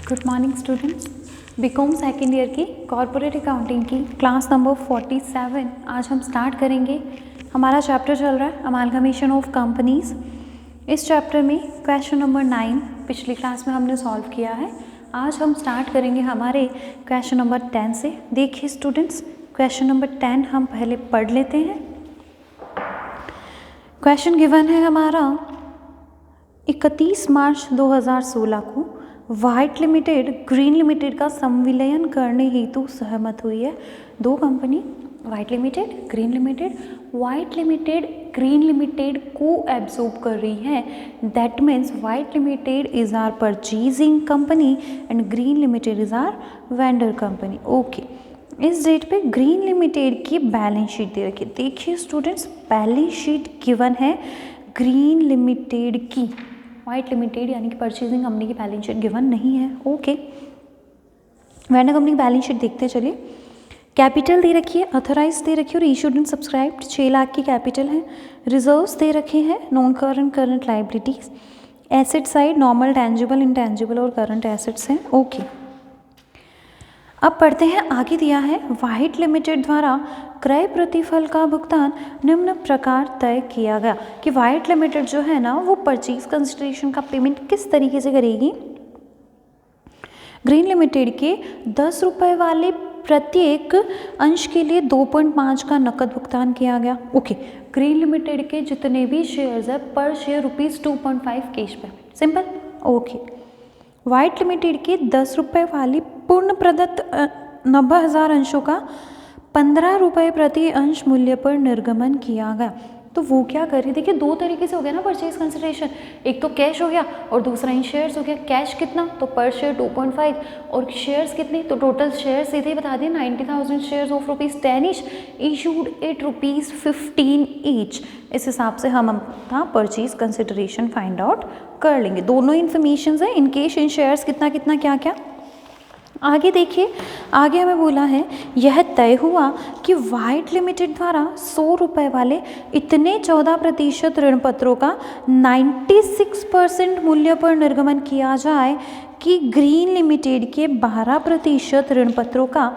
Good morning students. BCom second year की corporate accounting की class number 47 आज हम स्टार्ट करेंगे। हमारा चैप्टर चल रहा है अमालगमेशन ऑफ कंपनीज। इस चैप्टर में क्वेश्चन नंबर 9 पिछली क्लास में हमने सॉल्व किया है। आज हम स्टार्ट करेंगे हमारे क्वेश्चन नंबर 10 से। देखिए स्टूडेंट्स, क्वेश्चन नंबर 10 हम पहले पढ़ लेते हैं। क्वेश्चन गिवन है हमारा 31 मार्च 2016 को वाइट लिमिटेड ग्रीन लिमिटेड का संविलयन करने हेतु सहमत हुई है। दो company white limited green limited, white limited green limited को एब्जॉर्ब कर रही है। That means white limited is our purchasing company and green limited is our vendor company. Okay, इस डेट पे ग्रीन लिमिटेड की बैलेंस शीट दे रखी है। देखिए स्टूडेंट्स, बैलेंस शीट गिवन है ग्रीन लिमिटेड की, वाइट लिमिटेड यानी कि परचेजिंग कंपनी की बैलेंस शीट गिवन नहीं है। ओके, वेंडर कंपनी की बैलेंस शीट देखते चलिए। कैपिटल दे रखी है, अथोराइज दे रखी है और इशूड एंड सब्सक्राइब्ड 6 लाख की कैपिटल है। रिजर्व्स दे रखे हैं, non current current liabilities. Asset side normal tangible intangible और करंट एसेट्स हैं। ओके, अब पढ़ते हैं आगे। दिया है वाइट लिमिटेड द्वारा क्रय प्रतिफल का भुगतान निम्न प्रकार तय किया गया कि वाइट लिमिटेड जो है ना वो परचेज कंसिडरेशन का पेमेंट किस तरीके से करेगी। ग्रीन लिमिटेड के 10 रुपये वाले प्रत्येक अंश के लिए 2.5 का नकद भुगतान किया गया। ओके, ग्रीन लिमिटेड के जितने भी शेयर्स है पर share ₹2.5 cash payment, simple. Okay, white limited के 10 रुपये वाली पूर्ण प्रदत्त 90,000 अंशों का 15 रुपये प्रति अंश मूल्य पर निर्गमन किया गया। तो वो क्या कर रही, देखिए दो तरीके से हो गया ना परचेज कंसिडरेशन। एक तो कैश हो गया और दूसरा इन शेयर्स हो गया। कैश कितना, तो पर शेयर 2.5 और शेयर्स कितने, तो टोटल शेयर सीधे ही बता दिए 90,000 shares of ₹10 each, issued at ₹15 each. इस हिसाब से हम अपना परचेज कंसिडरेशन फाइंड आउट कर लेंगे। दोनों इन्फॉर्मेशन है, इन केस इन शेयर्स कितना कितना क्या क्या। आगे देखिए, आगे हमें बोला है यह तय हुआ कि वाइट लिमिटेड द्वारा 100 रुपये वाले इतने 14% ऋण पत्रों का 96% मूल्य पर निर्गमन किया जाए कि ग्रीन लिमिटेड के 12% ऋण पत्रों का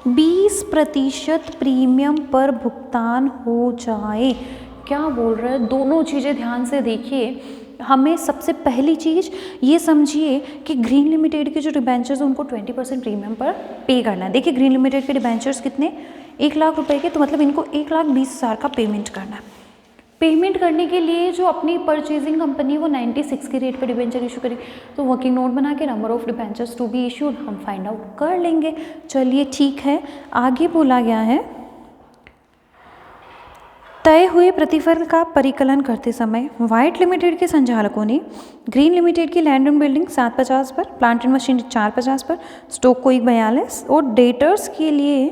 20% प्रीमियम पर भुगतान हो जाए। क्या बोल रहे हैं, दोनों चीज़ें ध्यान से देखिए। हमें सबसे पहली चीज़ ये समझिए कि ग्रीन लिमिटेड के जो डिबेंचर्स हैं उनको 20% प्रीमियम पर पे करना है। देखिए ग्रीन लिमिटेड के डिबेंचर्स कितने, 1 लाख रुपए के, तो मतलब इनको 1,20,000 का पेमेंट करना है। पेमेंट करने के लिए जो अपनी परचेजिंग कंपनी वो 96 की रेट पर डिबेंचर इशू करेगी, तो वर्किंग नोट बना के number of debentures to be issued हम फाइंड आउट कर लेंगे। चलिए ठीक है, आगे बोला गया है तय हुए प्रतिफल का परिकलन करते समय वाइट लिमिटेड के संचालकों ने ग्रीन लिमिटेड की लैंड एंड बिल्डिंग 750 पर, प्लांट एंड मशीनरी 450 पर, स्टॉक को 142 और डेटर्स के लिए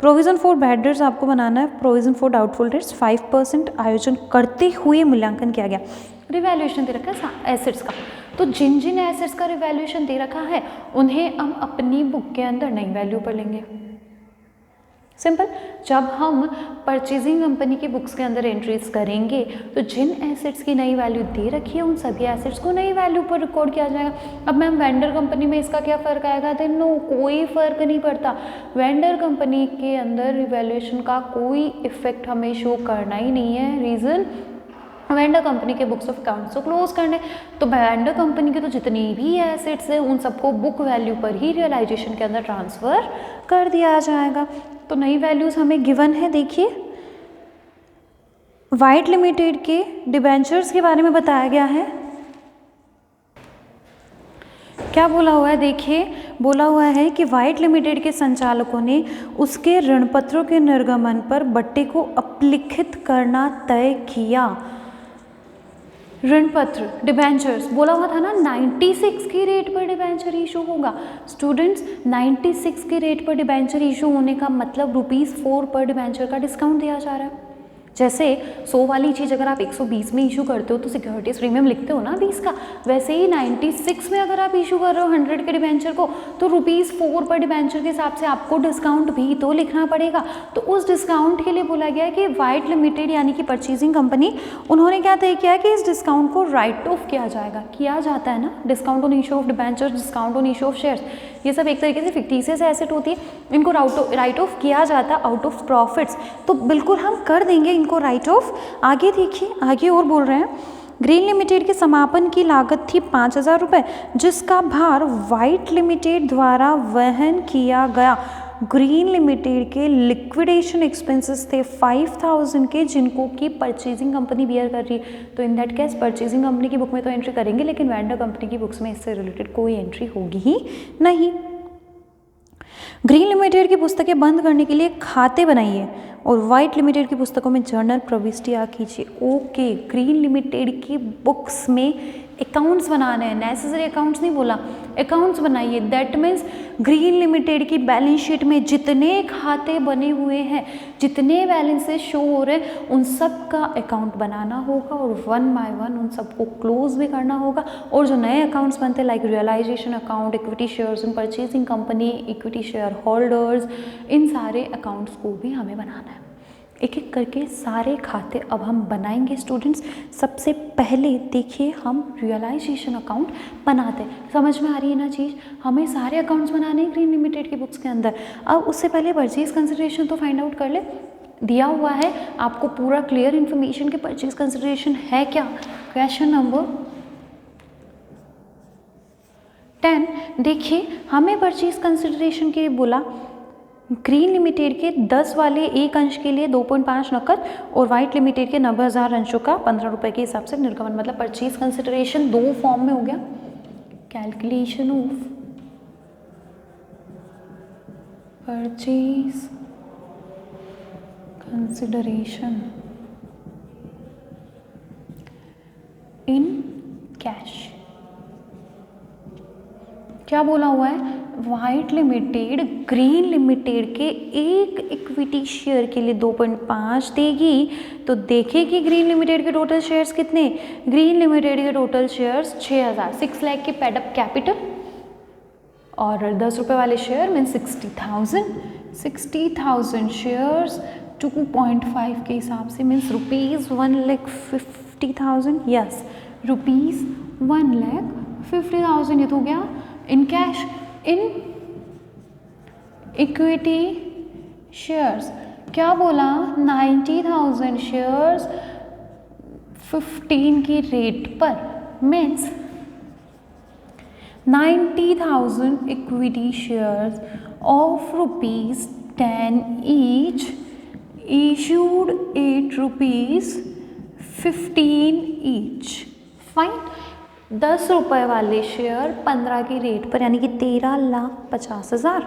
प्रोविजन फॉर बैड डेट्स आपको बनाना है, प्रोविजन फॉर डाउटफुल डेट्स 5% आयोजन करते हुए मूल्यांकन किया गया। रिवैल्यूएशन दे रखा है एसेट्स का, तो जिन जिन एसेट्स का रिवैल्यूएशन दे रखा है उन्हें हम अपनी बुक के अंदर नई वैल्यू पर लेंगे। सिंपल, जब हम परचेजिंग कंपनी की बुक्स के अंदर एंट्रीज करेंगे तो जिन एसेट्स की नई वैल्यू दे रखी है उन सभी एसेट्स को नई वैल्यू पर रिकॉर्ड किया जाएगा। अब मैम वेंडर कंपनी में इसका क्या फ़र्क आएगा, देन नो, कोई फ़र्क नहीं पड़ता। वेंडर कंपनी के अंदर रिवैल्यूएशन का कोई इफेक्ट हमें शो करना ही नहीं है। रीज़न, वेंडर कंपनी के बुक्स ऑफ अकाउंट्स को क्लोज करने, तो वेंडर कंपनी के तो जितनी भी एसेट्स हैं उन सबको बुक वैल्यू पर ही रियलाइजेशन के अंदर ट्रांसफ़र कर दिया जाएगा। तो नई वैल्यूज़ हमें गिवन है। देखिए वाइट लिमिटेड के डिबेंचर्स के बारे में बताया गया है। क्या बोला हुआ है, देखिए बोला हुआ है कि वाइट लिमिटेड के संचालकों ने उसके ऋण पत्रों के निर्गमन पर बट्टे को अपलिखित करना तय किया। ऋण पत्र डिबेंचर्स बोला हुआ था ना 96 की रेट पर डिबेंचर इशू होगा। स्टूडेंट्स 96 की रेट पर डिबेंचर इशू होने का मतलब ₹4 पर डिबेंचर का डिस्काउंट दिया जा रहा है। जैसे 100 वाली चीज़ अगर आप 120 में इशू करते हो तो सिक्योरिटीज प्रीमियम लिखते हो ना 20 का, वैसे ही 96 में अगर आप इशू कर रहे हो 100 के डिबेंचर को तो ₹4 पर डिबेंचर के हिसाब से आपको डिस्काउंट भी तो लिखना पड़ेगा। तो उस डिस्काउंट के लिए बोला गया है कि वाइट लिमिटेड यानी कि परचेजिंग कंपनी, उन्होंने क्या तय किया है कि इस डिस्काउंट को राइट ऑफ किया जाएगा, किया जाता है ना, discount on issue of debenture, discount on issue of shares, ये सब एक तरीके से फिक्टिशियस एसेट होती है, इनको राइट ऑफ किया जाता है आउट ऑफ प्रॉफिट्स। तो बिल्कुल हम कर देंगे इनको राइट ऑफ। आगे देखिए, आगे और बोल रहे हैं, ग्रीन लिमिटेड के समापन की लागत थी 5,000 रुपये, जिसका भार वाइट लिमिटेड द्वारा वहन किया गया। ग्रीन लिमिटेड के लिक्विडेशन एक्सपेंसेस थे 5,000 के, जिनको कि परचेजिंग कंपनी बियर कर रही है। तो in that case purchasing company की बुक में तो एंट्री करेंगे, लेकिन वेंडर कंपनी की बुक्स में इससे रिलेटेड कोई एंट्री होगी ही नहीं। ग्रीन लिमिटेड की पुस्तकें बंद करने के लिए खाते बनाइए और वाइट लिमिटेड की पुस्तकों में जर्नल प्रविष्टियाँ कीजिए। ओके, ग्रीन लिमिटेड की बुक्स में अकाउंट्स बनाने हैं, नेसेसरी अकाउंट्स नहीं बोला, अकाउंट्स बनाइए। दैट मीन्स ग्रीन लिमिटेड की बैलेंस शीट में जितने खाते बने हुए हैं, जितने बैलेंसेस शो हो रहे हैं, उन सब का अकाउंट बनाना होगा और 1 बाय 1 उन सबको क्लोज भी करना होगा। और जो नए अकाउंट्स बनते हैं like realisation account, equity shares in purchasing company, equity share holders, इन सारे अकाउंट्स को भी हमें बनाना है। एक एक करके सारे खाते अब हम बनाएंगे स्टूडेंट्स। सबसे पहले देखिए हम रियलाइजेशन अकाउंट बनाते हैं। समझ में आ रही है ना चीज़, हमें सारे अकाउंट्स बनाने हैं ग्रीन लिमिटेड की बुक्स के अंदर। अब उससे पहले परचेज कंसिडरेशन तो फाइंड आउट कर ले, दिया हुआ है आपको पूरा क्लियर इन्फॉर्मेशन के परचेज कंसिडरेशन है क्या। क्वेश्चन नंबर 10 देखिए, हमें परचेज कंसिडरेशन के लिए बोला ग्रीन लिमिटेड के 10 वाले एक अंश के लिए 2.5 नकद और वाइट लिमिटेड के 90,000 अंशों का 15 रुपये के हिसाब से निर्गमन। मतलब परचेज कंसिडरेशन दो फॉर्म में हो गया, calculation of purchase consideration in cash. क्या बोला हुआ है, वाइट लिमिटेड ग्रीन लिमिटेड के एक इक्विटी शेयर के लिए 2.5 देगी। तो देखेगी ग्रीन लिमिटेड के टोटल शेयर्स कितने, ग्रीन लिमिटेड के टोटल शेयर्स 6,000, 6 लाख के पेडअप कैपिटल और 10 रुपये वाले शेयर मीन 60,000 शेयर्स 2.5 के हिसाब से मीन्स ₹1,50,000, यस ₹1,50,000 ये तो हो गया in cash. In equity shares क्या बोला, 90,000 शेयर्स 15 की रेट पर means 90,000 equity shares of ₹10 each issued ₹8.15 each. Fine, 10 रुपये वाले शेयर 15 की रेट पर यानी कि 13,50,000।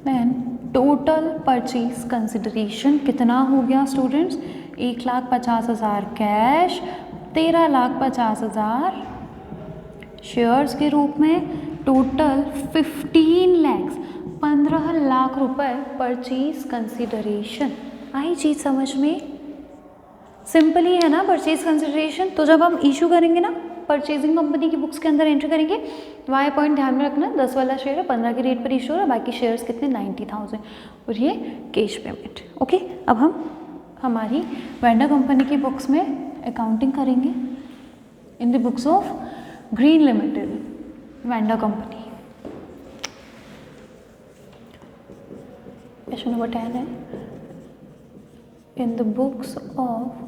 देन टोटल परचेज कंसिडरेशन कितना हो गया स्टूडेंट्स, 1,50,000 कैश, 13,50,000 शेयर्स के रूप में, टोटल 15 लाख रुपए परचेज कंसिडरेशन। आई चीज समझ में, सिंपल ही है ना परचेज कंसिडरेशन। तो जब हम इशू करेंगे ना परचेजिंग कंपनी की बुक्स के अंदर एंट्री करेंगे, वाई पॉइंट ध्यान में रखना, 10 वाला शेयर है 15 की रेट पर इशू है, बाकी शेयर्स कितने 90,000 और ये कैश पेमेंट। ओके, अब हम हमारी वेंडर कंपनी की बुक्स में अकाउंटिंग करेंगे in the books of Green limited vendor company. Question number 10 है, in the books of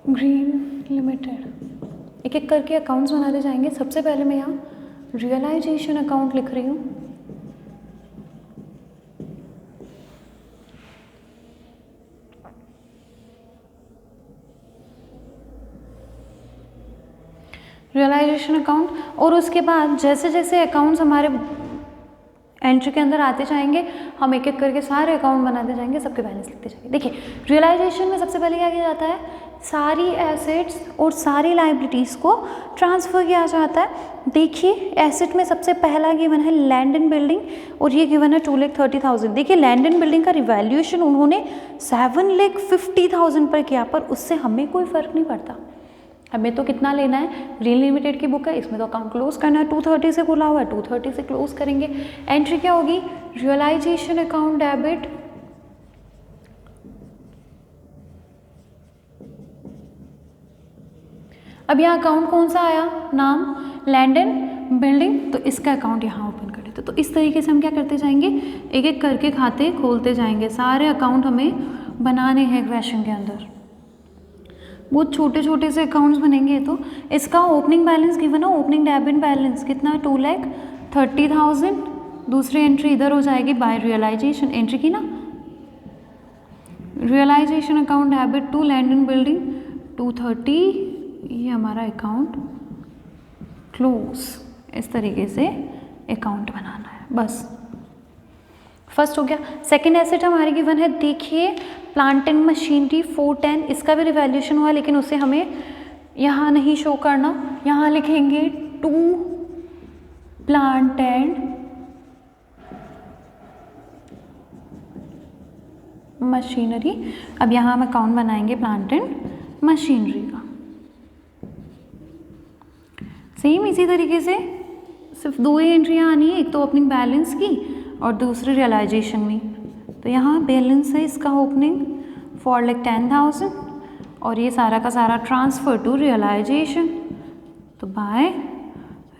Green limited. एक एक करके अकाउंट्स बनाते जाएंगे। सबसे पहले मैं यहाँ रियलाइजेशन अकाउंट लिख रही हूँ। रियलाइजेशन अकाउंट, और उसके बाद जैसे जैसे अकाउंट्स हमारे एंट्री के अंदर आते जाएंगे हम एक एक करके सारे अकाउंट बनाते जाएंगे, सबके बैलेंस लिखते जाएंगे। देखिए रियलाइजेशन में सबसे पहले क्या किया जाता है, सारी एसेट्स और सारी लाइबिलिटीज़ को ट्रांसफ़र किया जाता है। देखिए एसेट में सबसे पहला गिवन है लैंड एंड बिल्डिंग और ये गिवन है 2,30,000। देखिए लैंड एंड बिल्डिंग का रिवैल्यूएशन उन्होंने 7,50,000 पर किया, पर उससे हमें कोई फ़र्क नहीं पड़ता। हमें तो कितना लेना है, ग्रीन लिमिटेड की बुक है, इसमें तो अकाउंट क्लोज करना है, 230 से खुला हुआ है, 230 से क्लोज करेंगे। एंट्री क्या होगी, रियलाइजेशन अकाउंट डेबिट अब यहाँ अकाउंट कौन सा आया, नाम लैंड एंड बिल्डिंग, तो इसका अकाउंट यहाँ ओपन कर देते। तो इस तरीके से हम क्या करते जाएंगे, एक एक करके खाते खोलते जाएंगे। सारे अकाउंट हमें बनाने हैं क्वेश्चन के अंदर, बहुत छोटे छोटे से अकाउंट्स बनेंगे। तो इसका ओपनिंग बैलेंस गिवन है, ओपनिंग डेबिट बैलेंस कितना है 2,30,000। दूसरी एंट्री इधर हो जाएगी बाय रियलाइजेशन, एंट्री की ना, realization account debit to land and building 230, ये हमारा अकाउंट क्लोज। इस तरीके से अकाउंट बनाना है, बस फर्स्ट हो गया। सेकेंड एसेट हमारी गिवन है, देखिए प्लांट एंड मशीनरी 410, इसका भी रिवैल्यूएशन हुआ लेकिन उसे हमें यहाँ नहीं शो करना, यहाँ लिखेंगे टू प्लांट एंड मशीनरी। अब यहाँ हम अकाउंट बनाएंगे प्लांट एंड मशीनरी का, सेम इसी तरीके से, सिर्फ दो ही एंट्रियाँ आनी है, एक तो ओपनिंग बैलेंस की और दूसरी रियलाइजेशन में। तो यहाँ बैलेंस है इसका ओपनिंग 4,10,000 और ये सारा का सारा ट्रांसफ़र टू रियलाइजेशन, तो बाय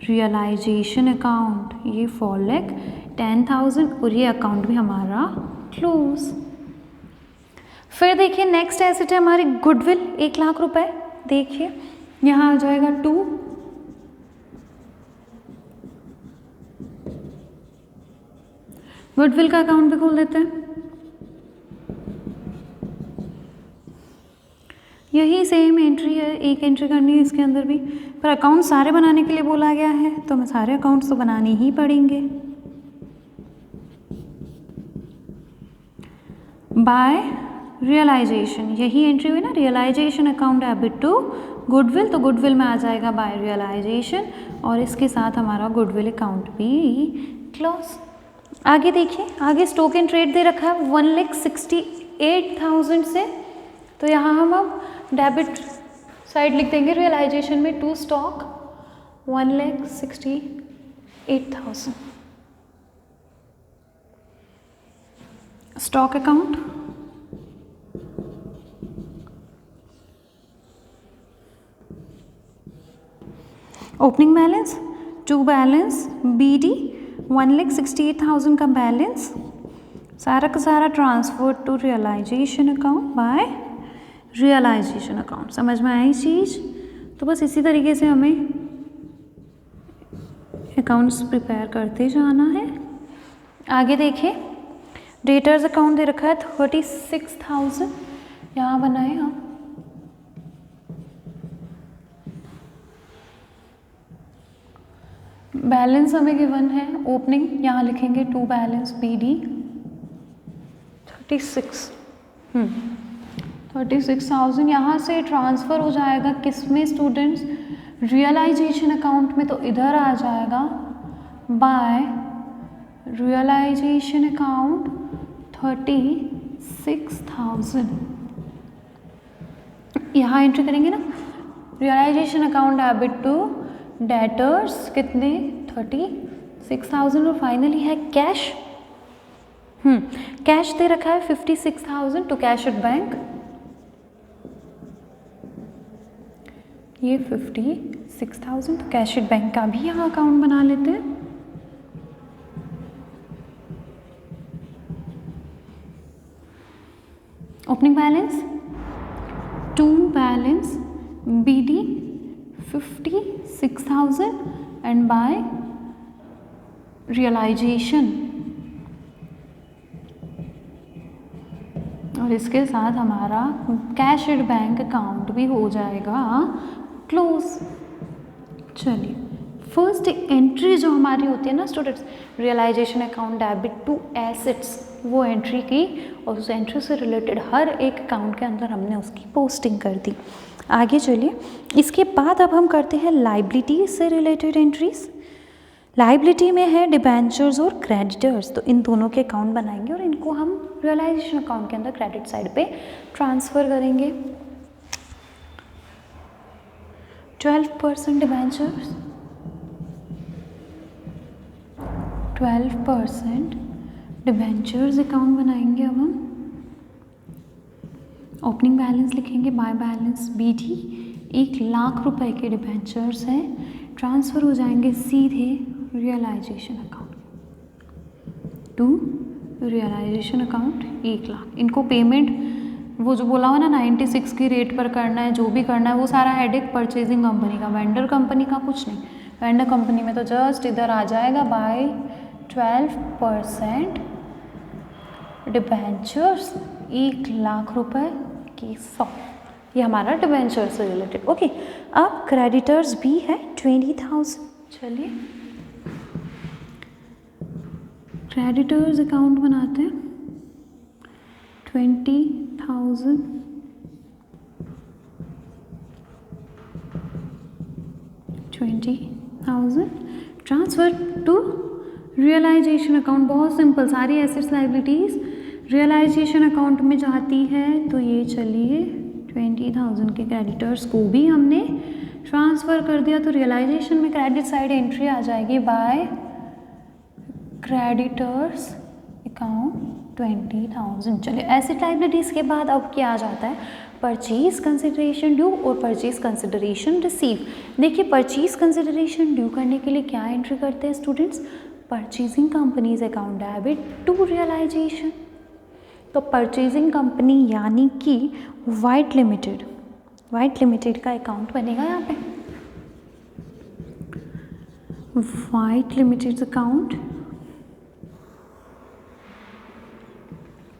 रियलाइजेशन अकाउंट ये 4,10,000 और ये अकाउंट भी हमारा क्लोज। फिर देखिए नेक्स्ट एसेट है हमारी गुडविल 1,00,000 रुपए। देखिए यहाँ आ जाएगा 2, गुडविल का अकाउंट भी खोल देते हैं। यही सेम एंट्री है, एक एंट्री करनी है इसके अंदर भी, पर अकाउंट सारे बनाने के लिए बोला गया है तो हमें सारे अकाउंट्स तो बनाने ही पड़ेंगे। बाय रियलाइजेशन, यही एंट्री हुई ना, realization account debit to goodwill, तो गुडविल में आ जाएगा बाय रियलाइजेशन और इसके साथ हमारा गुडविल अकाउंट भी क्लोज। आगे देखिए, आगे स्टॉक एंड ट्रेड दे रखा है 1,68,000 से, तो यहाँ हम अब डेबिट साइड लिख देंगे रियलाइजेशन में to stock 1,68,000। Stock account opening balance to balance BD 1,68,000 का बैलेंस, सारा का सारा transfer to realisation account by realization account. समझ में आई चीज़? तो बस इसी तरीके से हमें अकाउंट्स प्रिपेयर करते जाना है। आगे देखिए डेटर्स अकाउंट दे रखा है 36,000, यहाँ बनाए हम, बैलेंस हमें गिवन है ओपनिंग, यहाँ लिखेंगे टू बैलेंस BD 36,000। यहाँ से ट्रांसफ़र हो जाएगा किस में स्टूडेंट्स, रियलाइजेशन अकाउंट में, तो इधर आ जाएगा बाय रियलाइजेशन अकाउंट 36,000। यहाँ एंट्री करेंगे ना, realization account debit to debtors कितने 36,000 और फाइनली है कैश। कैश दे रखा है 56,000 टू कैश एट बैंक, ये 56,000 तो कैश एट बैंक का भी यहाँ अकाउंट बना लेते हैं। Opening balance to balance BD 56,000 and by realization, और इसके साथ हमारा कैश एट बैंक अकाउंट भी हो जाएगा क्लोज। चलिए फर्स्ट एंट्री जो हमारी होती है ना students, realisation account debit to assets, वो एंट्री की और उस एंट्री से रिलेटेड हर एक अकाउंट के अंदर हमने उसकी पोस्टिंग कर दी। आगे चलिए, इसके बाद अब हम करते हैं लाइबिलिटी से रिलेटेड एंट्रीज। लाइबिलिटी में है डिबेंचर्स और क्रेडिटर्स, तो इन दोनों के अकाउंट बनाएंगे और इनको हम रियलाइजेशन अकाउंट के अंदर क्रेडिट साइड पे ट्रांसफ़र करेंगे। 12% डिबेंचर्स, 12% डिबेंचर्स अकाउंट बनाएंगे। अब हम ओपनिंग बैलेंस लिखेंगे, बाय बैलेंस BD 1 लाख रुपए के डिबेंचर्स हैं, ट्रांसफ़र हो जाएंगे सीधे realisation account to realisation account 1 lakh. इनको पेमेंट वो जो बोला हुआ ना 96 की रेट पर करना है, जो भी करना है वो सारा हेडेक परचेजिंग कंपनी का, वेंडर कंपनी का कुछ नहीं। वेंडर कंपनी में तो जस्ट इधर आ जाएगा बाय 12% डिबेंचर्स 1 लाख रुपए की 100, ये हमारा डिबेंचर से रिलेटेड। ओके, अब क्रेडिटर्स भी है 20,000। चलिए क्रेडिटर्स अकाउंट बनाते हैं 20,000 ट्रांसफ़र टू रियलाइजेशन अकाउंट। बहुत सिंपल, सारी एसेट्स लाइबिलिटीज़ रियलाइजेशन अकाउंट में जाती है, तो ये चलिए 20,000 के क्रेडिटर्स को भी हमने ट्रांसफ़र कर दिया, तो रियलाइजेशन में क्रेडिट साइड एंट्री आ जाएगी बाय क्रेडिटर्स अकाउंट 20,000। चलिए एसेट लाइबिलिटीज़ के बाद अब क्या आ जाता है, परचेज कंसिडरेशन ड्यू और परचेज कंसिडरेशन रिसीव। देखिए परचेज कंसिडरेशन ड्यू करने के लिए क्या एंट्री करते हैं students, purchasing companies account debit to realisation. तो परचेजिंग कंपनी यानी कि वाइट लिमिटेड का अकाउंट बनेगा यहाँ पे, वाइट लिमिटेड अकाउंट।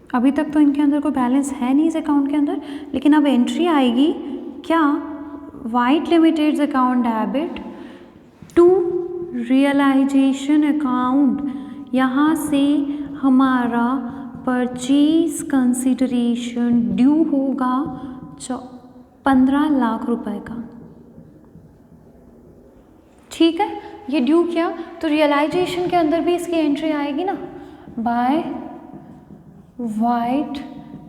अभी तक तो इनके अंदर कोई बैलेंस है नहीं इस अकाउंट के अंदर, लेकिन अब एंट्री आएगी क्या, White limited account debit to realisation account. यहाँ से हमारा परचेज कंसिडरेशन ड्यू होगा 15 लाख रुपए का। ठीक है, ये ड्यू किया तो रियलाइजेशन के अंदर भी इसकी एंट्री आएगी ना, बाय वाइट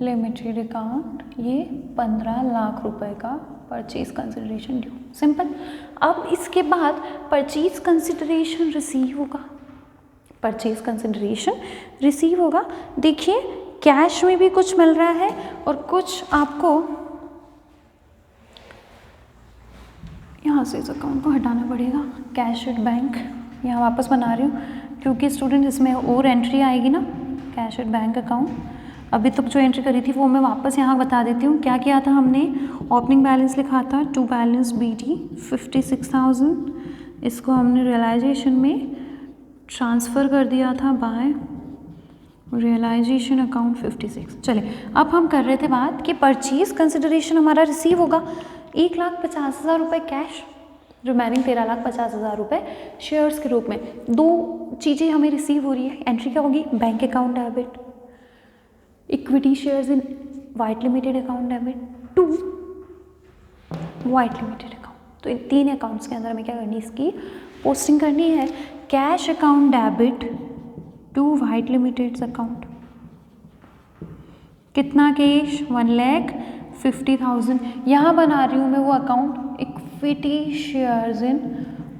लिमिटेड अकाउंट, ये 15 लाख रुपए का परचेज कंसिडरेशन ड्यू। सिंपल। अब इसके बाद परचेज कंसिडरेशन रिसीव होगा, परचेज कंसिडरेशन रिसीव होगा। देखिए कैश में भी कुछ मिल रहा है और कुछ आपको यहाँ से इस अकाउंट को हटाना पड़ेगा, कैश एट बैंक यहाँ वापस बना रही हूँ क्योंकि स्टूडेंट इसमें और एंट्री आएगी ना, कैश एट बैंक अकाउंट। अभी तक जो एंट्री करी थी वो मैं वापस यहाँ बता देती हूँ। क्या किया था हमने, ओपनिंग बैलेंस लिखा था टू बैलेंस BD 56,000, इसको हमने रियलाइजेशन में ट्रांसफ़र कर दिया था बाय रियलाइजेशन अकाउंट 56। चले अब हम कर रहे थे बात कि परचेज कंसिडरेशन हमारा रिसीव होगा 1,50,000 रुपये कैश, रिमेनिंग 13,50,000 रुपये शेयर्स के रूप में। दो चीज़ें हमें रिसीव हो रही है, एंट्री क्या होगी, bank account debit, equity shares in White limited account debit to White limited account. तो इन तीन अकाउंट्स के अंदर हमें क्या करनी है, इसकी पोस्टिंग करनी है, cash account debit to White limited account. कितना कैश, 1,50,000। यहाँ बना रही हूँ मैं वो account, equity shares in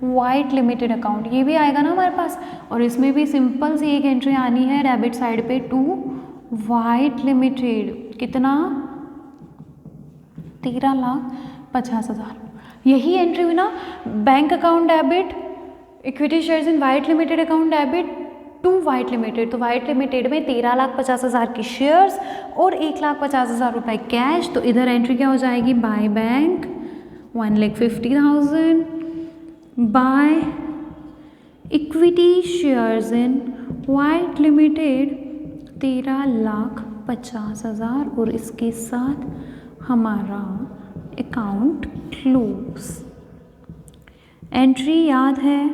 White limited account, ये भी आएगा ना हमारे पास। और इसमें भी सिंपल सी एक एंट्री आनी है डेबिट साइड पे टू वाइट लिमिटेड, कितना, 13,50,000। यही एंट्री हुई ना, bank account debit, equity shares in White limited account debit to White limited. तो वाइट लिमिटेड में 13,50,000 की शेयर्स और 1,50,000 रुपये कैश। तो इधर एंट्री क्या हो जाएगी, by bank 1,50,000 by equity shares in White limited 13,50,000 और इसके साथ हमारा अकाउंट क्लोज। एंट्री याद है,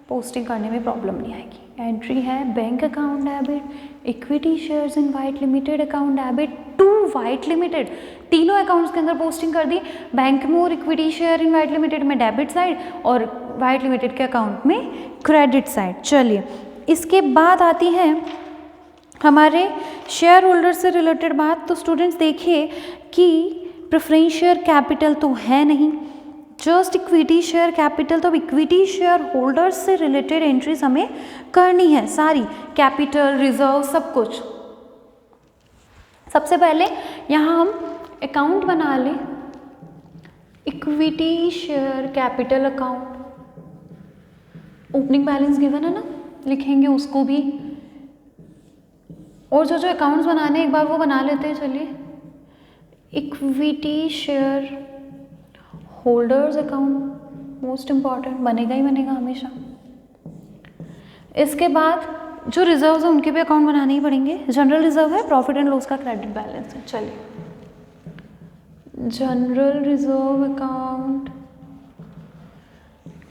पोस्टिंग करने में प्रॉब्लम नहीं आएगी। एंट्री है bank account debit, equity shares in White limited account debit to White limited, तीनों अकाउंट्स के अंदर पोस्टिंग कर दी, बैंक में और equity share in White limited में डेबिट साइड और वाइट लिमिटेड के अकाउंट में क्रेडिट साइड। चलिए इसके बाद आती है हमारे शेयर होल्डर से रिलेटेड बात। तो स्टूडेंट्स देखिए कि प्रेफरेंस शेयर कैपिटल तो है नहीं, जस्ट इक्विटी शेयर कैपिटल, तो इक्विटी शेयर होल्डर्स से रिलेटेड एंट्रीज हमें करनी है सारी, कैपिटल रिजर्व सब कुछ। सबसे पहले यहाँ हम अकाउंट बना लें, equity share capital account, opening balance given है ना, लिखेंगे उसको भी, और जो जो अकाउंट्स बनाने एक बार वो बना लेते हैं। चलिए equity share holders account most important, बनेगा ही बनेगा हमेशा। इसके बाद जो रिजर्व्स हैं उनके भी अकाउंट बनाने ही पड़ेंगे। जनरल रिजर्व है, प्रॉफिट एंड लॉस का क्रेडिट बैलेंस है। चलिए general reserve account,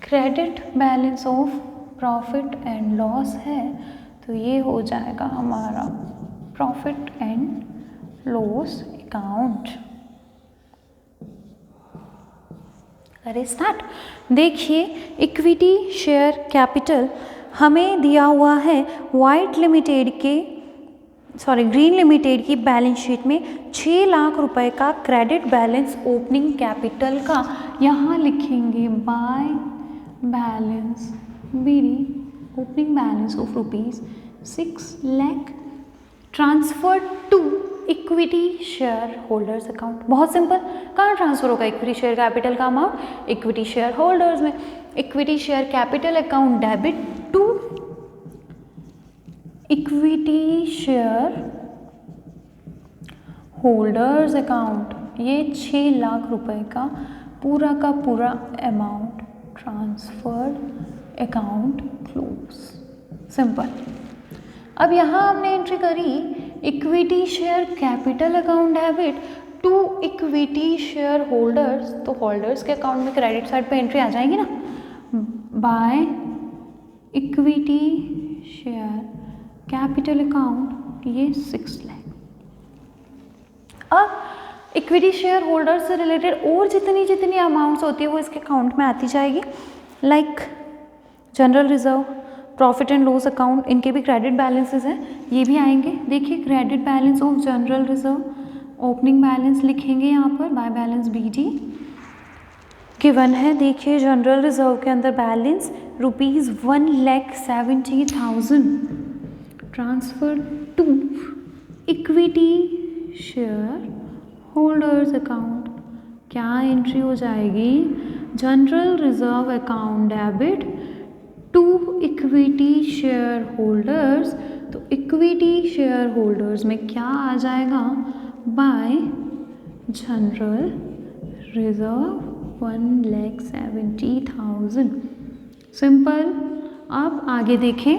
credit balance of profit and loss है, तो ये हो जाएगा हमारा प्रॉफिट एंड लॉस अकाउंट। करें स्टार्ट। देखिए इक्विटी शेयर कैपिटल हमें दिया हुआ है वाइट लिमिटेड के ग्रीन लिमिटेड की बैलेंस शीट में 6 लाख रुपए का क्रेडिट बैलेंस ओपनिंग कैपिटल का, यहाँ लिखेंगे by balance BD opening balance of ₹6 lakh transfer to equity share holders account. बहुत सिंपल, कहाँ ट्रांसफर होगा इक्विटी शेयर कैपिटल का अमाउंट, इक्विटी शेयर होल्डर्स में। Equity share capital account debit to equity share holders account, ये 6 लाख रुपए का पूरा amount transferred account close. Simple. अब यहाँ हमने एंट्री करी equity share capital account debit to equity share holders, तो होल्डर्स के अकाउंट में क्रेडिट साइड पे एंट्री आ जाएगी ना, by equity share capital account, ये 6 लाख। अब इक्विटी शेयर होल्डर से रिलेटेड और जितनी अमाउंट्स होती है वो इसके अकाउंट में आती जाएगी, like general reserve, profit and loss account, इनके भी क्रेडिट बैलेंसेस हैं, ये भी आएंगे। देखिए credit balance of general reserve, opening balance लिखेंगे यहाँ पर बाय बैलेंस बीडी गिवन है। देखिए जनरल रिजर्व के अंदर balance ₹1,70,000 transfer to equity share holders account, क्या एंट्री हो जाएगी, general reserve account debit to equity share holders, तो इक्विटी शेयर होल्डर्स में क्या आ जाएगा, बाय जनरल रिजर्व 1,70,000। सिंपल। अब आगे देखें,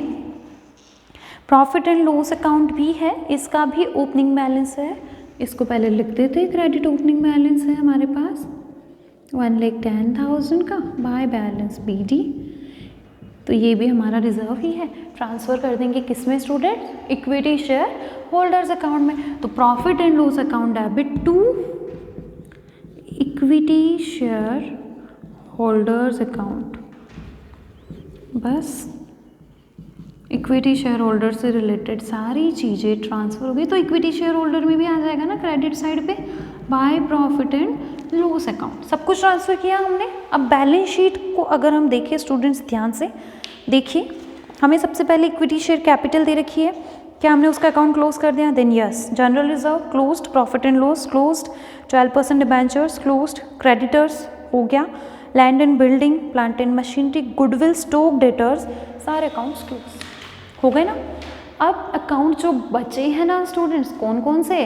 प्रॉफिट एंड लॉस अकाउंट भी है, इसका भी ओपनिंग बैलेंस है, इसको पहले लिख देते हैं, क्रेडिट ओपनिंग बैलेंस है हमारे पास 1,10,000 का बाय बैलेंस बीडी, तो ये भी हमारा रिजर्व ही है, ट्रांसफ़र कर देंगे किसमें student, equity share holders account में। तो profit and loss account debit to equity share holders account, बस इक्विटी शेयर होल्डर से रिलेटेड सारी चीज़ें ट्रांसफ़र हो गई। तो इक्विटी शेयर होल्डर में भी आ जाएगा ना क्रेडिट साइड पे by profit and loss account, सब कुछ ट्रांसफ़र किया हमने। अब बैलेंस शीट को अगर हम देखें स्टूडेंट्स ध्यान से देखिए, हमें सबसे पहले इक्विटी शेयर कैपिटल दे रखी है, क्या हमने उसका अकाउंट क्लोज कर दिया, then yes, general reserve closed, profit and loss closed, 12% debentures closed, creditors हो गया, land and building, plant and machinery, goodwill, stock debtors, सारे अकाउंट्स क्लोज हो गए ना। अब अकाउंट जो बचे हैं ना स्टूडेंट्स, कौन कौन से,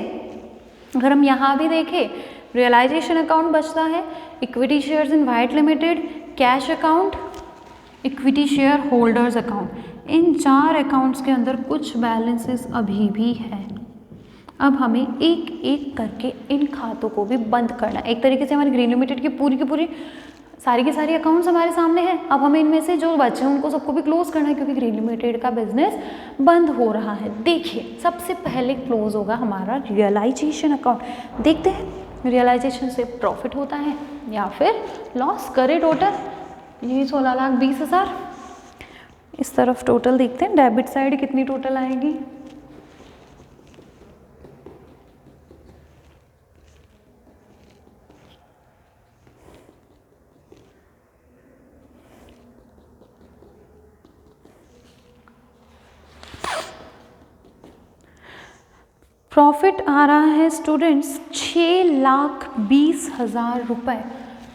अगर हम यहाँ भी देखें, रियलाइजेशन अकाउंट बचता है, equity shares in White limited, cash account, equity share holders account, in 4 accounts के अंदर कुछ बैलेंसेस अभी भी है। अब हमें एक एक करके इन खातों को भी बंद करना है। एक तरीके से हमारी ग्रीन लिमिटेड की पूरी सारी के सारी अकाउंट्स हमारे सामने हैं। अब हमें इनमें से जो बचे हैं उनको सबको भी क्लोज करना है क्योंकि ग्रीन लिमिटेड का बिजनेस बंद हो रहा है। देखिए सबसे पहले क्लोज होगा हमारा रियलाइजेशन अकाउंट। देखते हैं रियलाइजेशन से प्रॉफिट होता है या फिर लॉस। करे टोटल यही 16,20,000। इस तरफ टोटल देखते हैं डेबिट साइड कितनी टोटल आएगी। प्रॉफिट आ रहा है स्टूडेंट्स 6,20,000 रुपये।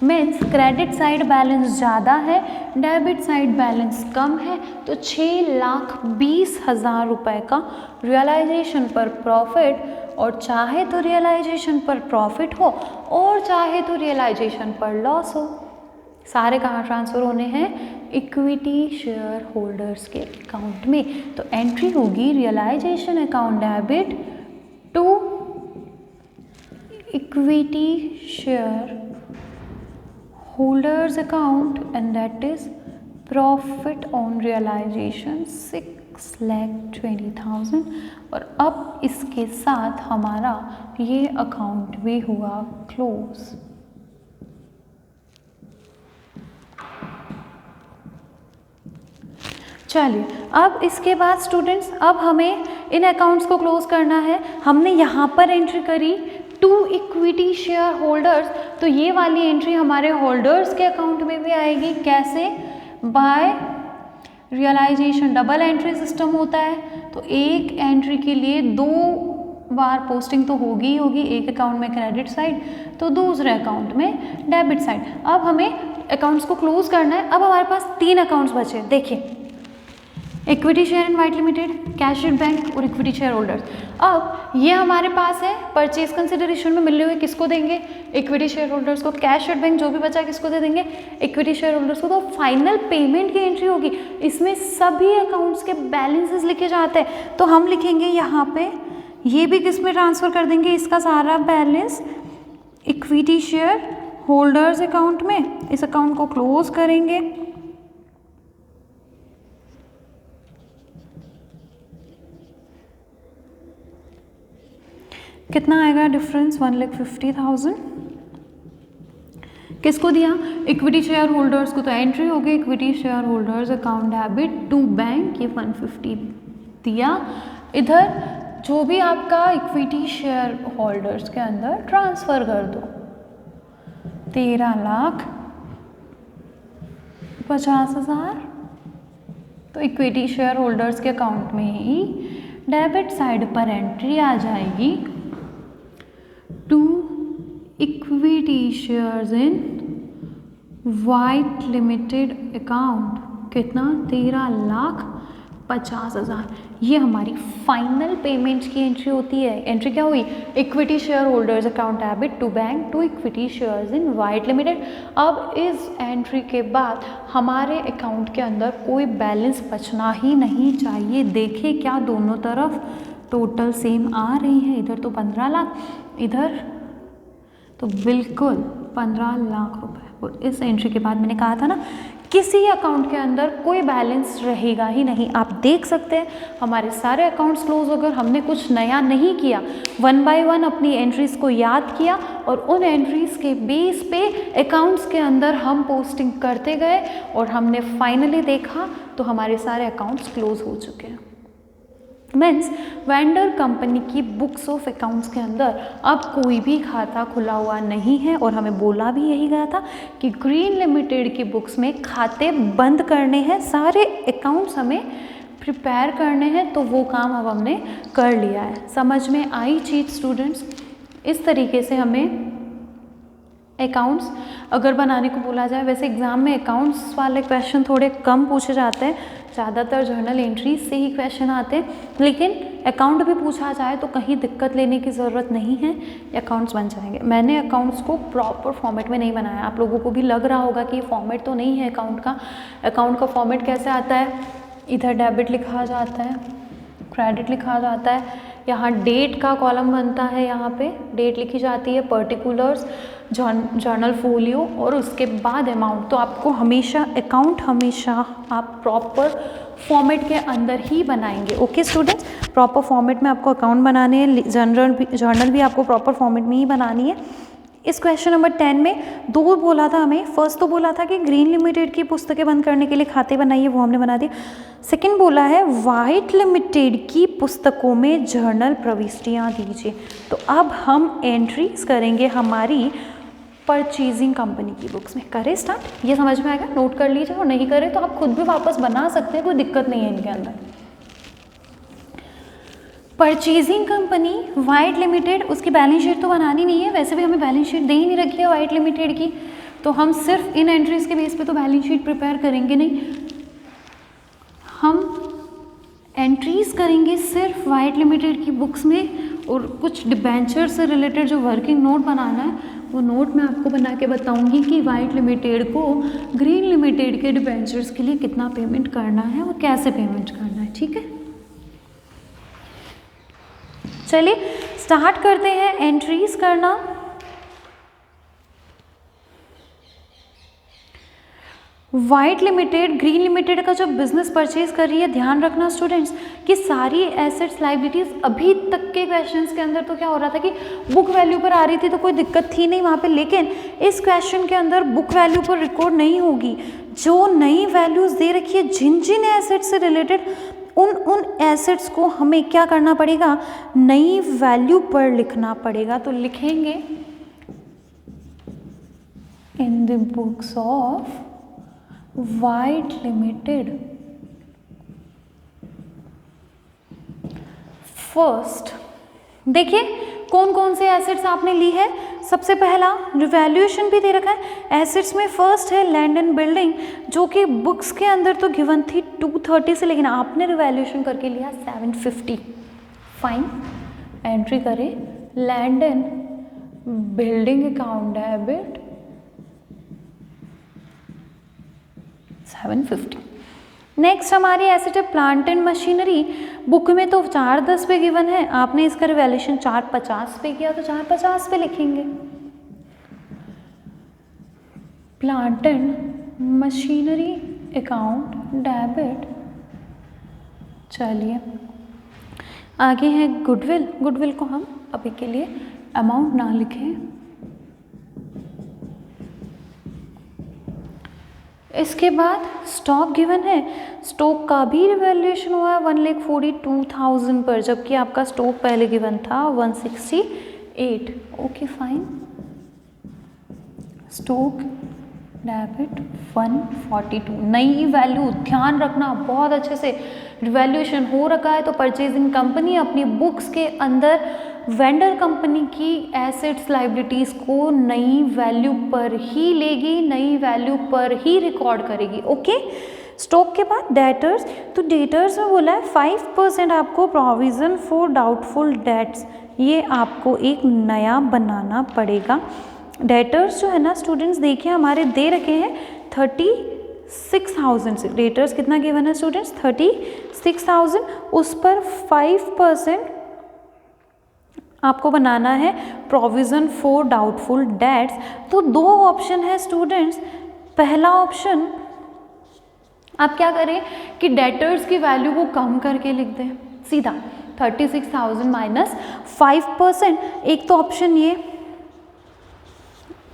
मीन्स क्रेडिट साइड बैलेंस ज़्यादा है, डेबिट साइड बैलेंस कम है, तो 6,20,000 रुपये का रियलाइजेशन पर प्रॉफिट। और चाहे तो रियलाइजेशन पर प्रॉफिट हो और चाहे तो रियलाइजेशन पर लॉस हो, सारे कहाँ ट्रांसफ़र होने हैं? इक्विटी शेयर होल्डर्स के अकाउंट में। तो एंट्री होगी realisation account debit to equity share holders account and that is profit on realisation 6,20,000। और अब इसके साथ हमारा ये अकाउंट भी हुआ क्लोज। चलिए अब इसके बाद स्टूडेंट्स अब हमें इन अकाउंट्स को क्लोज करना है। हमने यहाँ पर एंट्री करी टू इक्विटी शेयर होल्डर्स, तो ये वाली एंट्री हमारे होल्डर्स के अकाउंट में भी आएगी। कैसे? By realisation. Double entry system होता है, तो एक एंट्री के लिए 2 बार पोस्टिंग तो होगी ही होगी, एक अकाउंट में क्रेडिट साइड तो दूसरे अकाउंट में डेबिट साइड। अब हमें अकाउंट्स को क्लोज करना है। अब हमारे पास 3 अकाउंट्स बचे। देखिए equity share in White limited, cashier bank और इक्विटी शेयर होल्डर्स। अब ये हमारे पास है परचेज कंसिडरेशन में मिले हुए, किसको देंगे? इक्विटी शेयर होल्डर्स को। कैशियर बैंक जो भी बचा किसको दे देंगे? इक्विटी शेयर होल्डर्स को। तो फाइनल पेमेंट की एंट्री होगी, इसमें सभी अकाउंट्स के बैलेंसेस लिखे जाते हैं। तो हम लिखेंगे यहाँ पे ये भी किस में ट्रांसफ़र कर देंगे? इसका सारा balance equity share holders account में। इस अकाउंट को क्लोज करेंगे। कितना आएगा डिफरेंस? 1,50,000। किसको दिया? इक्विटी शेयर होल्डर्स को। तो एंट्री हो गई equity share holders account debit to bank, ये 150 दिया। इधर जो भी आपका इक्विटी शेयर होल्डर्स के अंदर ट्रांसफ़र कर दो, 13,50,000। तो इक्विटी शेयर होल्डर्स के अकाउंट में ही डेबिट साइड पर एंट्री आ जाएगी to equity shares in White limited account. कितना? 13,50,000। ये हमारी फाइनल पेमेंट की एंट्री होती है। एंट्री क्या हुई? Equity share holders account debit to bank to equity shares in White limited. अब इस एंट्री के बाद हमारे अकाउंट के अंदर कोई बैलेंस बचना ही नहीं चाहिए। देखिए क्या दोनों तरफ टोटल सेम आ रही है। इधर तो 15 लाख, इधर तो बिल्कुल 15 लाख रुपए। और इस एंट्री के बाद मैंने कहा था ना किसी अकाउंट के अंदर कोई बैलेंस रहेगा ही नहीं। आप देख सकते हैं हमारे सारे अकाउंट्स क्लोज हो गए। हमने कुछ नया नहीं किया, 1 बाय 1 अपनी एंट्रीज़ को याद किया और उन एंट्रीज़ के बेस पे अकाउंट्स के अंदर हम पोस्टिंग करते गए और हमने फाइनली देखा तो हमारे सारे अकाउंट्स क्लोज हो चुके हैं। मीन्स वेंडर कंपनी की बुक्स ऑफ अकाउंट्स के अंदर अब कोई भी खाता खुला हुआ नहीं है। और हमें बोला भी यही गया था कि ग्रीन लिमिटेड की बुक्स में खाते बंद करने हैं, सारे अकाउंट्स हमें प्रिपेयर करने हैं। तो वो काम अब हमने कर लिया है। समझ में आई चीज़ स्टूडेंट्स? इस तरीके से हमें अकाउंट्स अगर बनाने को बोला जाए, वैसे एग्ज़ाम में अकाउंट्स वाले क्वेश्चन थोड़े कम पूछे जाते हैं, ज़्यादातर जर्नल एंट्रीज से ही क्वेश्चन आते हैं। लेकिन अकाउंट भी पूछा जाए तो कहीं दिक्कत लेने की ज़रूरत नहीं है, अकाउंट्स बन जाएंगे। मैंने अकाउंट्स को प्रॉपर फॉर्मेट में नहीं बनाया। आप लोगों को भी लग रहा होगा कि ये फॉर्मेट तो नहीं है अकाउंट का। अकाउंट का फॉर्मेट कैसे आता है? इधर डेबिट लिखा जाता है, क्रेडिट लिखा जाता है, यहाँ डेट का कॉलम बनता है, यहाँ पे डेट लिखी जाती है, पर्टिकुलर्स, जर्नल फोलियो और उसके बाद अमाउंट। तो आपको हमेशा अकाउंट हमेशा आप प्रॉपर फॉर्मेट के अंदर ही बनाएंगे। ओके स्टूडेंट्स, प्रॉपर फॉर्मेट में आपको अकाउंट बनाने हैं, जर्नल भी आपको प्रॉपर फॉर्मेट में ही बनानी है। इस क्वेश्चन नंबर 10 में दो बोला था हमें, फर्स्ट तो बोला था कि ग्रीन लिमिटेड की पुस्तकें बंद करने के लिए खाते बनाइए, वो हमने बना दिया। सेकंड बोला है व्हाइट लिमिटेड की पुस्तकों में जर्नल प्रविष्टियाँ दीजिए। तो अब हम एंट्रीज करेंगे हमारी परचेजिंग कंपनी की बुक्स में। करें स्टार्ट? ये समझ में आएगा, नोट कर लीजिए, और नहीं करें तो आप खुद भी वापस बना सकते हैं, कोई दिक्कत नहीं है इनके अंदर। परचेजिंग कंपनी वाइट लिमिटेड, उसकी बैलेंस शीट तो बनानी नहीं है, वैसे भी हमें बैलेंस शीट दे ही नहीं रखी है वाइट लिमिटेड की, तो हम सिर्फ इन एंट्रीज के बेस पे तो बैलेंस शीट प्रिपेयर करेंगे नहीं, हम एंट्रीज करेंगे सिर्फ वाइट लिमिटेड की बुक्स में। और कुछ डिबेंचर से रिलेटेड जो वर्किंग नोट बनाना है वो नोट मैं आपको बना के बताऊंगी कि वाइट लिमिटेड को ग्रीन लिमिटेड के डिबेंचर्स के लिए कितना पेमेंट करना है और कैसे पेमेंट करना है। ठीक है, चलिए स्टार्ट करते हैं एंट्रीज करना। वाइट लिमिटेड ग्रीन लिमिटेड का जब बिजनेस परचेज कर रही है, ध्यान रखना स्टूडेंट्स कि सारी एसेट्स लाइबिलिटीज, अभी तक के क्वेश्चंस के अंदर तो क्या हो रहा था कि बुक वैल्यू पर आ रही थी तो कोई दिक्कत थी नहीं वहाँ पे, लेकिन इस क्वेश्चन के अंदर बुक वैल्यू पर रिकॉर्ड नहीं होगी। जो नई वैल्यूज दे रखी है जिन जिन एसेट्स से रिलेटेड, उन एसेट्स को हमें क्या करना पड़ेगा, नई वैल्यू पर लिखना पड़ेगा। तो लिखेंगे in the books of white limited. First देखिए कौन कौन से एसेट्स आपने ली है। सबसे पहला रिवैल्यूएशन भी दे रखा है एसेट्स में। फर्स्ट है लैंड एंड बिल्डिंग, जो कि बुक्स के अंदर तो गिवन थी 230 से, लेकिन आपने रिवैल्यूएशन करके लिया 750। फाइन, एंट्री करें land and building account debit 750। Next हमारी एसेट है प्लांट एंड मशीनरी। बुक में तो 410 पे गिवन है, आपने इसका रिवैल्यूएशन 450 पे किया तो 450 पे लिखेंगे। Plant and machinery account debit. चलिए आगे है गुडविल। गुडविल को हम अभी के लिए अमाउंट ना लिखें। इसके बाद स्टॉक गिवन है, स्टॉक का भी रिवैल्यूएशन हुआ है 1,42,000 पर, जबकि आपका स्टॉक पहले गिवन था 168। ओके फाइन, स्टॉक डेबिट 142, नई वैल्यू, ध्यान रखना बहुत अच्छे से, रिवैल्यूएशन हो रखा है तो परचेजिंग कंपनी अपनी बुक्स के अंदर वेंडर कंपनी की एसेट्स लाइबिलिटीज़ को नई वैल्यू पर ही लेगी, नई वैल्यू पर ही रिकॉर्ड करेगी। ओके, स्टॉक के बाद डेटर्स, तो डेटर्स में बोला है 5% आपको प्रोविज़न फॉर डाउटफुल डेट्स, ये आपको एक नया बनाना पड़ेगा। डेटर्स जो है ना स्टूडेंट्स, देखिए हमारे दे रखे हैं 36,000 से, डेटर्स कितना गिवन है स्टूडेंट्स 36,000, उस पर 5% आपको बनाना है प्रोविज़न फॉर डाउटफुल डेट्स। तो दो ऑप्शन है स्टूडेंट्स। पहला ऑप्शन आप क्या करें कि डेटर्स की वैल्यू को कम करके लिख दें सीधा 36,000 माइनस 5%, एक तो ऑप्शन ये।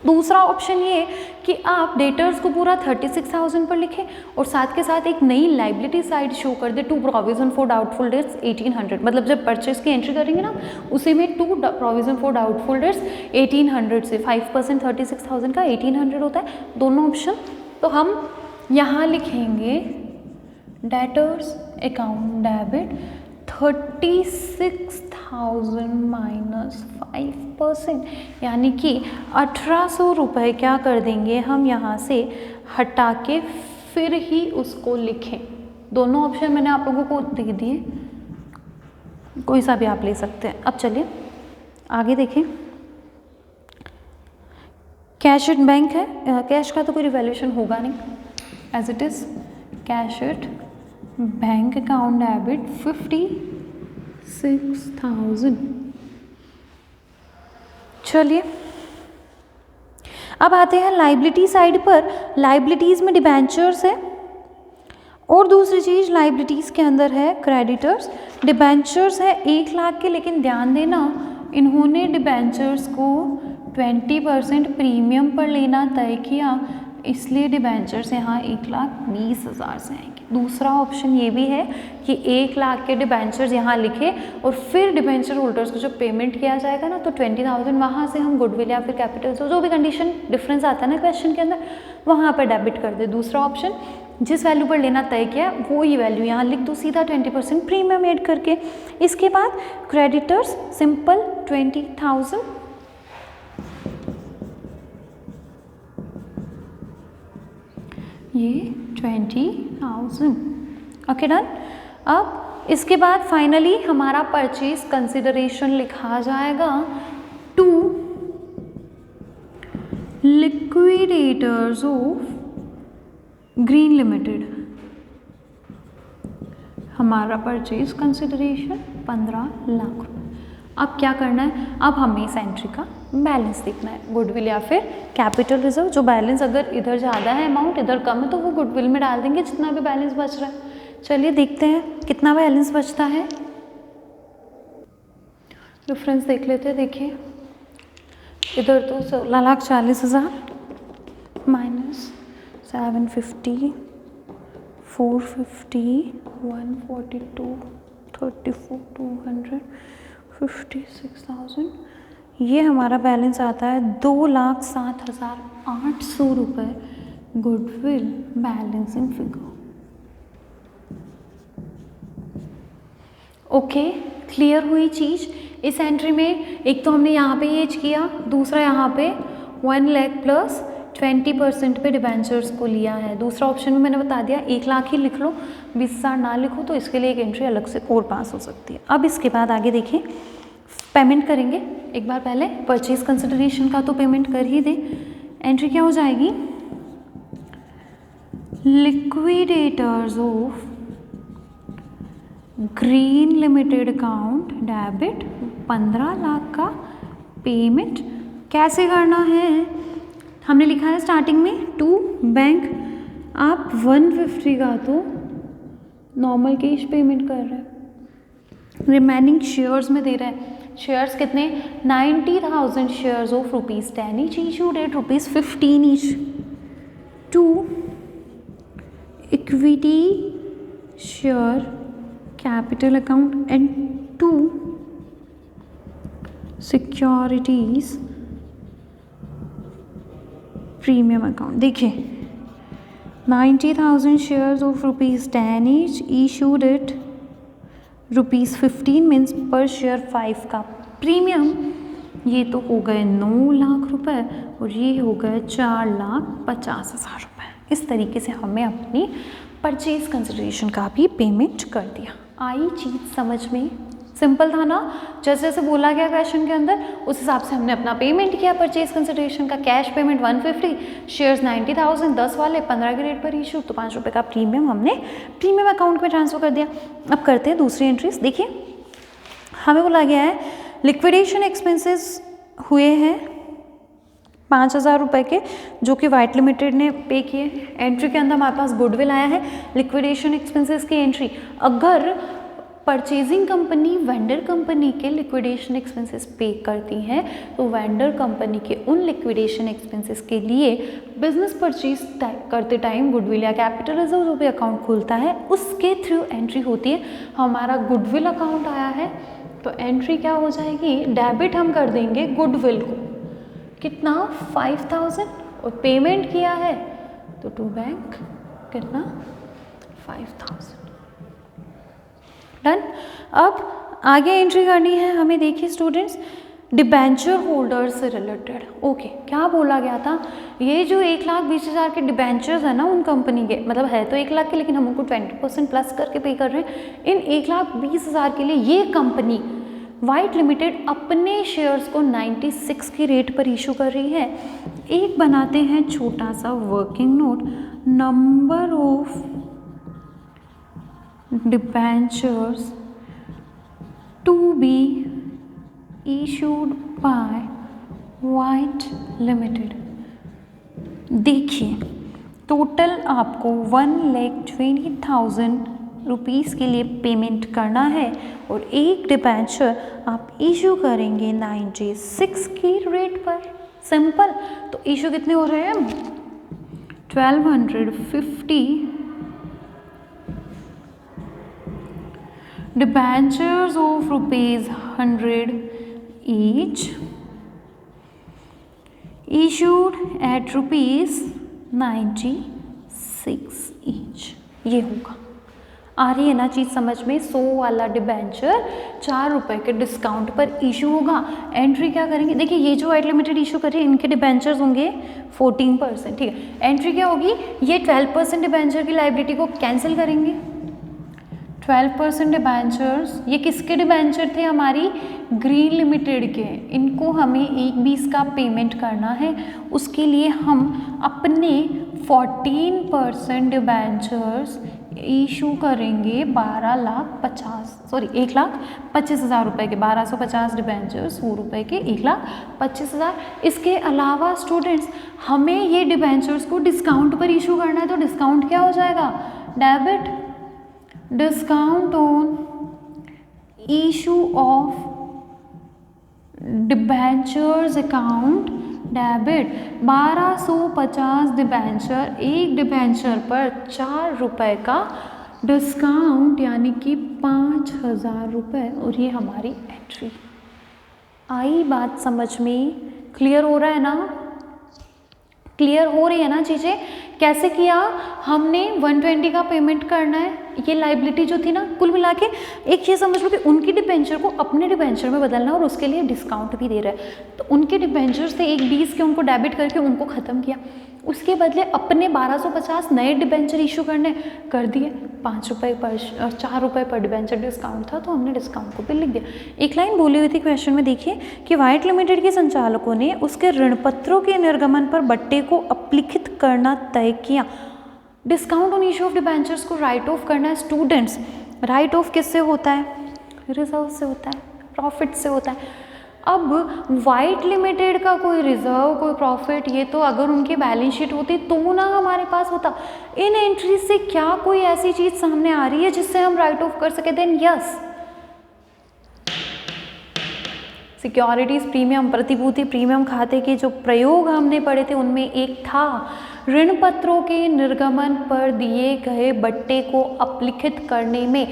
दूसरा ऑप्शन ये कि आप डेटर्स को पूरा 36,000 पर लिखें और साथ के साथ एक नई लाइबिलिटी साइड शो कर दे, to provision for doubtful debts 1800, मतलब जब परचेज की एंट्री करेंगे ना उसी में to provision for doubtful debts 1800 से, 5% 36,000 का 1800 होता है, दोनों ऑप्शन। तो हम यहाँ लिखेंगे डेटर्स अकाउंट डेबिट 36,000 माइनस 5%, यानी कि 1,800 रुपये क्या कर देंगे हम यहाँ से हटा के फिर ही उसको लिखें। दोनों ऑप्शन मैंने आप लोगों को दे दिए, कोई सा भी आप ले सकते हैं। अब चलिए आगे देखें। कैश एट बैंक है, कैश का तो कोई रिवैल्यूएशन होगा नहीं, as it is cash at bank account debit 50 6,000। चलिए अब आते हैं लाइबिलिटी साइड पर। लाइबिलिटीज़ में डिबेंचर्स है और दूसरी चीज़ लाइबिलिटीज़ के अंदर है क्रेडिटर्स। डिबेंचर्स है 1 लाख के, लेकिन ध्यान देना इन्होंने डिबेंचर्स को 20% प्रीमियम पर लेना तय किया, इसलिए डिबेंचर्स यहाँ 1,20,000 से आएंगे। दूसरा ऑप्शन ये भी है कि 1 लाख के डिबेंचर्स यहाँ लिखे और फिर डिबेंचर होल्डर्स को जब पेमेंट किया जाएगा ना तो 20,000 वहाँ से हम गुडविल या फिर कैपिटल जो भी कंडीशन डिफरेंस आता है ना क्वेश्चन के अंदर वहाँ पर डेबिट कर दे। दूसरा ऑप्शन जिस वैल्यू पर लेना तय किया वो ही वैल्यू यहाँ लिख दो सीधा 20% प्रीमियम ऐड करके। इसके बाद क्रेडिटर्स सिंपल 20,000, ये 20,000। Okay done. अब इसके बाद फाइनली हमारा परचेज कंसिडरेशन लिखा जाएगा to liquidators of Green limited. हमारा परचेज कंसिडरेशन 15 लाख रुपए। अब क्या करना है, अब हमें इस एंट्री का बैलेंस देखना है, गुडविल या फिर कैपिटल रिजर्व। जो बैलेंस अगर इधर ज़्यादा है अमाउंट इधर कम है तो वो गुडविल में डाल देंगे जितना भी बैलेंस बच रहा है। चलिए देखते हैं कितना बैलेंस बचता है। डिफरेंस देख लेते हैं। देखिए इधर तो 16,40,000 माइनस 750, 450, 142, 34, 200, 56,000। ये हमारा बैलेंस आता है 2,07,800 रुपये goodwill balancing figure. Okay clear हुई चीज़। इस एंट्री में एक तो हमने यहाँ पे एज किया, दूसरा यहाँ पे 1 लाख प्लस 20% पे डिबेंचर्स को लिया है। दूसरा ऑप्शन में मैंने बता दिया 1 लाख ही लिख लो, 20,000 ना लिखो तो इसके लिए एक एंट्री अलग से और पास हो सकती है। अब इसके बाद आगे देखें, पेमेंट करेंगे। एक बार पहले परचेज कंसिडरेशन का तो पेमेंट कर ही दें। एंट्री क्या हो जाएगी, liquidators of Green limited account debit 15 lakh का पेमेंट। कैसे करना है, हमने लिखा है स्टार्टिंग में टू बैंक, आप 150 का तो नॉर्मल कैश पेमेंट कर रहे हैं, रिमेनिंग शेयर्स में दे रहे हैं। शेयर्स कितने, 90,000 shares of ₹10 each, issued at ₹15 each to equity share capital account and to securities premium account. देखिए 90,000 shares of ₹10 each, issued at ₹15 means per share 5 का प्रीमियम। ये तो हो गए 9 लाख रुपए और ये हो गए 4,50,000 रुपये। इस तरीके से हमने अपनी परचेज कंसिडरेशन का भी पेमेंट कर दिया। आई चीज़ समझ में, सिंपल था ना, जैसे जैसे बोला गया क्वेश्चन के अंदर उस हिसाब से हमने अपना पेमेंट किया। परचेज कंसिडरेशन का कैश पेमेंट 150, शेयर्स 90,000, 10 वाले 15 के रेट पर इशू, तो ₹5 का प्रीमियम हमने प्रीमियम अकाउंट में ट्रांसफर कर दिया। अब करते हैं दूसरी एंट्रीज। देखिए हमें बोला गया है लिक्विडेशन एक्सपेंसेस हुए हैं 5,000 रुपये के, जो कि वाइट लिमिटेड ने पे किए। एंट्री के अंदर हमारे पास गुडविल आया है, लिक्विडेशन एक्सपेंसेस की एंट्री। अगर परचेजिंग कंपनी वेंडर कंपनी के लिक्विडेशन एक्सपेंसेस पे करती हैं तो वेंडर कंपनी के उन लिक्विडेशन एक्सपेंसेस के लिए बिजनेस परचेज करते टाइम गुडविल या कैपिटल रिजर्व जो भी अकाउंट खुलता है उसके थ्रू एंट्री होती है। हमारा गुडविल अकाउंट आया है तो एंट्री क्या हो जाएगी, डेबिट हम कर देंगे गुडविल को, कितना 5,000, और पेमेंट किया है तो टू बैंक कितना 5,000। डन। अब आगे एंट्री करनी है हमें। देखिए स्टूडेंट्स, डिबेंचर होल्डर से रिलेटेड ओके क्या बोला गया था, ये जो 1,20,000 के डिबेंचर्स है ना उन कंपनी के, मतलब है तो 1 लाख के लेकिन हम उनको 20% प्लस करके पे कर रहे हैं। इन 1,20,000 के लिए ये कंपनी वाइट लिमिटेड अपने शेयर्स को 96 की रेट पर इशू कर रही है। एक बनाते हैं छोटा सा working note, number of debentures to be issued by White limited. देखिए टोटल आपको 1,20,000 रुपीज़ के लिए पेमेंट करना है और एक डिबेंचर आप इशू करेंगे 96 के रेट पर। सिंपल। तो इशू कितने हो रहे हैं? 1250 debentures of ₹100 each issued at ₹96 each. ये होगा। आ रही है ना चीज़ समझ में? 100 वाला डिबेंचर 4 रुपए के डिस्काउंट पर इशू होगा। एंट्री क्या करेंगे? देखिए ये जो वाइट लिमिटेड इशू कर रही है इनके डिबेंचर्स होंगे 14%। ठीक है। एंट्री क्या होगी? ये 12% डिबेंचर की लायबिलिटी को कैंसिल करेंगे। 12% डिबेंचर्स, ये किसके डिबेंचर थे? हमारी ग्रीन लिमिटेड के। इनको हमें 1/20 का पेमेंट करना है। उसके लिए हम अपने 14% डिबेंचर्स इशू करेंगे 1,25,000 रुपए के। 1250 डिबेंचर्स 100 रुपए के 1,25,000। इसके अलावा स्टूडेंट्स हमें ये डिबेंचर्स को डिस्काउंट पर इशू करना है। तो डिस्काउंट क्या हो जाएगा? Debit discount on issue of debentures account debit 1250 debenture, एक डिबेंचर पर 4 रुपए का डिस्काउंट यानी कि 5,000 रुपये। और ये हमारी एंट्री। आई बात समझ में? क्लियर हो रहा है ना? क्लियर हो रही है ना चीज़ें? कैसे किया हमने? 120 का पेमेंट करना है। ये लाइबिलिटी जो थी ना, कुल मिला के एक चीज़ समझ लो कि उनकी डिबेंचर को अपने डिबेंचर में बदलना और उसके लिए डिस्काउंट भी दे रहा है। तो उनके डिबेंचर्स थे 1/20 के, उनको डेबिट करके उनको ख़त्म किया। उसके बदले अपने 1250 नए डिबेंचर इशू करने कर दिए। 5 रुपये पर 4 रुपये पर डिबेंचर डिस्काउंट था तो हमने डिस्काउंट को भी लिख दिया। एक लाइन बोली हुई थी क्वेश्चन में, देखिए कि वाइट लिमिटेड के संचालकों ने उसके ऋणपत्रों के निर्गमन पर बट्टे को अपलिखित करना तय किया। Discount on issue of debentures को राइट ऑफ करना है। स्टूडेंट्स राइट ऑफ किससे होता है? रिजर्व से होता है, प्रॉफिट से होता है। अब वाइट लिमिटेड का कोई रिजर्व, कोई प्रॉफिट, ये तो अगर उनकी बैलेंस शीट होती तो ना हमारे पास होता। इन एंट्रीज से क्या कोई ऐसी चीज सामने आ रही है जिससे हम राइट ऑफ कर सके? देन यस, सिक्योरिटीज प्रीमियम, प्रतिभूति प्रीमियम खाते के जो प्रयोग हमने पढ़े थे उनमें एक था ऋण पत्रों के निर्गमन पर दिए गए बट्टे को अपलिखित करने में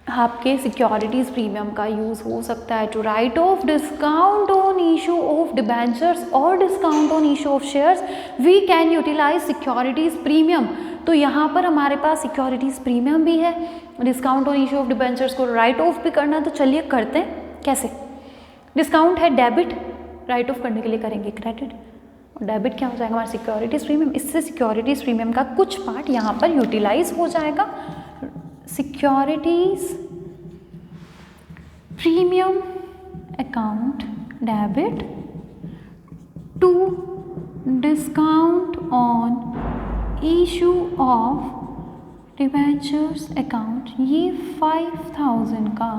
आपके सिक्योरिटीज प्रीमियम का यूज हो सकता है। To write off discount on issue of debentures और discount on issue of shares we can utilise securities premium. तो यहाँ पर हमारे पास सिक्योरिटीज प्रीमियम भी है, discount on issue of debentures को राइट ऑफ भी करना। तो चलिए करते हैं। कैसे? डिस्काउंट है डेबिट, राइट ऑफ करने के लिए करेंगे क्रेडिट, और डेबिट क्या हो जाएगा? हमारा सिक्योरिटीज प्रीमियम। इससे सिक्योरिटीज प्रीमियम का कुछ पार्ट यहाँ पर यूटिलाइज हो जाएगा। Securities premium account debit to discount on issue of debentures account, ये 5,000 का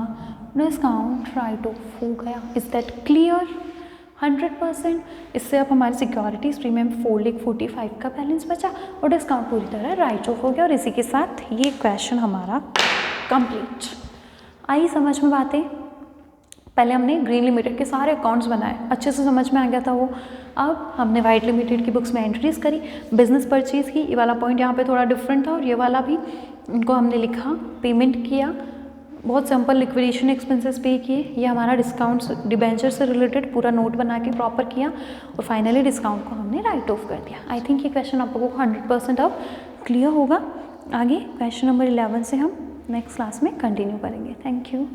डिस्काउंट राइट ऑफ हो गया। Is that clear? 100%। इससे अब हमारे सिक्योरिटीज प्रीमियम 4,45,000 का बैलेंस बचा और डिस्काउंट पूरी तरह राइट ऑफ हो गया। और इसी के साथ ये क्वेश्चन हमारा कंप्लीट। आई समझ में बातें? पहले हमने ग्रीन लिमिटेड के सारे अकाउंट्स बनाए, अच्छे से समझ में आ गया था वो। अब हमने वाइट लिमिटेड की बुक्स में एंट्रीज करी, बिजनेस परचेज की। ये वाला पॉइंट यहाँ पे थोड़ा डिफरेंट था और ये वाला भी, इनको हमने लिखा, पेमेंट किया, बहुत सिंपल लिक्विडेशन एक्सपेंसेस पे किए। ये हमारा डिस्काउंट डिबेंचर से रिलेटेड पूरा नोट बना के प्रॉपर किया और फाइनली डिस्काउंट को हमने राइट ऑफ कर दिया। आई थिंक ये क्वेश्चन आप लोगों को 100% अब क्लियर होगा। आगे क्वेश्चन नंबर 11 से हम नेक्स्ट क्लास में कंटिन्यू करेंगे। Thank you.